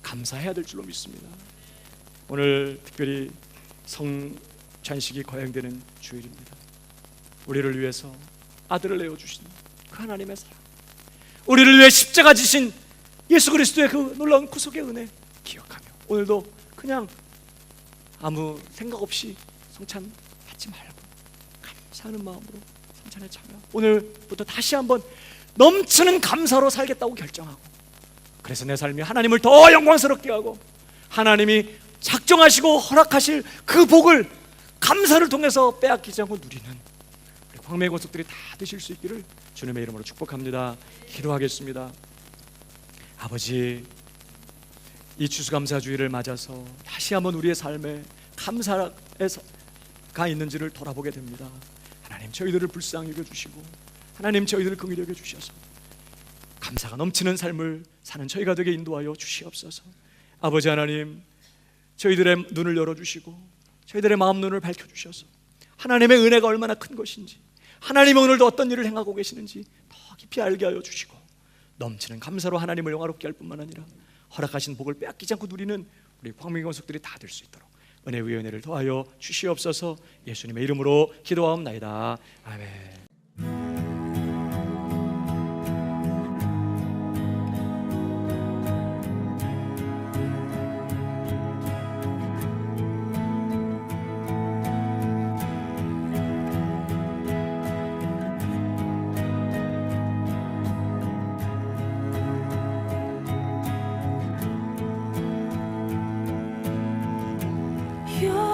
감사해야 될 줄로 믿습니다. 오늘 특별히 성찬식이 거행되는 주일입니다. 우리를 위해서 아들을 내어주신 그 하나님의 사랑, 우리를 위해 십자가 지신 예수 그리스도의 그 놀라운 구속의 은혜 기억하며 오늘도 그냥 아무 생각 없이 성찬 받지 말고 감사하는 마음으로 성찬에 참여. 오늘부터 다시 한번 넘치는 감사로 살겠다고 결정하고, 그래서 내 삶이 하나님을 더 영광스럽게 하고 하나님이 작정하시고 허락하실 그 복을 감사를 통해서 빼앗기지 않고 누리는 우리 광명의 권속들이 다 되실 수 있기를 주님의 이름으로 축복합니다. 기도하겠습니다. 아버지, 이 추수감사주의를 맞아서 다시 한번 우리의 삶에 감사가 있는지를 돌아보게 됩니다. 하나님, 저희들을 불쌍히 여겨주시고 하나님, 저희들을 긍휼히 여겨주셔서 감사가 넘치는 삶을 사는 저희가 되게 인도하여 주시옵소서. 아버지 하나님, 저희들의 눈을 열어주시고 저희들의 마음 눈을 밝혀주셔서 하나님의 은혜가 얼마나 큰 것인지, 하나님이 오늘도 어떤 일을 행하고 계시는지 더 깊이 알게 하여 주시고 넘치는 감사로 하나님을 영화롭게 할 뿐만 아니라 허락하신 복을 빼앗기지 않고 누리는 우리 광명의 권속들이 다 될 수 있도록 은혜 위에 은혜를 더하여 주시옵소서. 예수님의 이름으로 기도하옵나이다. 아멘. You